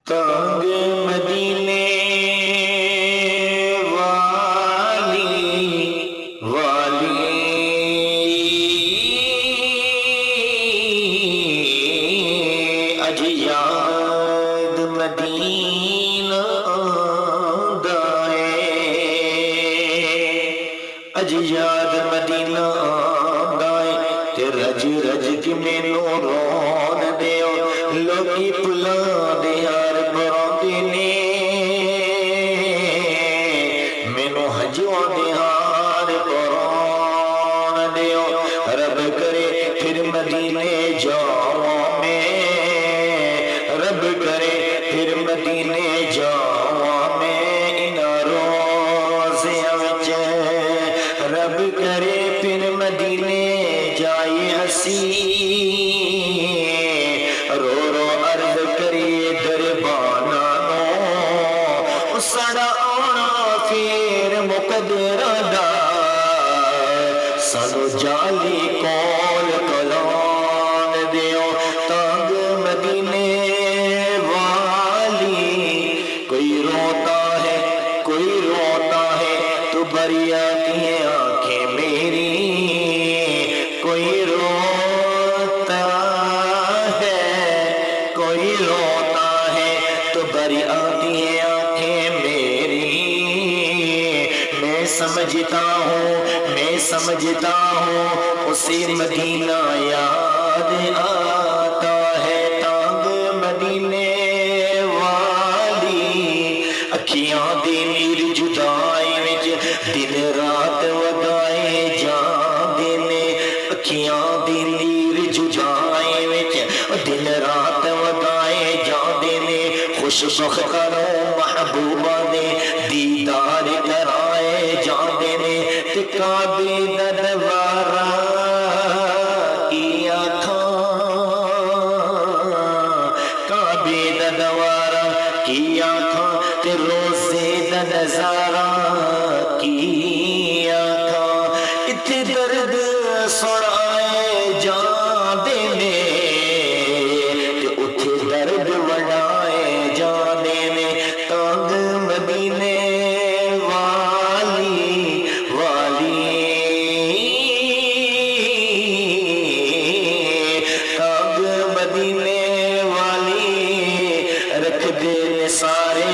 تانگ مدینے اج یاد مدینہ دائے، اج یاد مدینہ دائے، تے رج رج کے مینوں رون دیو، لوکی پھلاں دے ہار بروندے نے، مینوں ہجواں دے ہار برون دیو، رب کرے پھر مدینے جاواں میں، رب کرے پھر مدینے جاواں میں انہاں روزیاں وچ، رب کرے پھر مدینے جائے ہسی، رو رو عرض کریے دربانا نو، سڑا آنا پھر مقدرہ دا، سانو جالی کول کلان دیو، تانگ مدینے والی، کوئی روتا ہے تو بری آتی ہیں آنکھیں میری، کوئی روتا ہے تو بری آتی ہیں آنکھیں میری، میں سمجھتا ہوں اسی مدینہ یاد آتا ہے، تانگ مدینے والی، اکھیاں دی نیر جدائی وچ دن رات وگائے جاندے نے، اکھیاں دی نیر جدائی وچ دن رات وگائے جاندے نے، خوش بختروں محبوبہ دے دیدار کرائے جاندے نے، تے کعبے دا دوارا کی آنکھاں، کعبے دا دوارا کی آنکھاں، تے روزے دا نظارہ کی آنکھاں، اتھے درد سڑائے جاندے نے، تے اتھے درد وڑائے جاندے نے، تانگ مدینے تانگ مدینے والی، رکھ دے سارے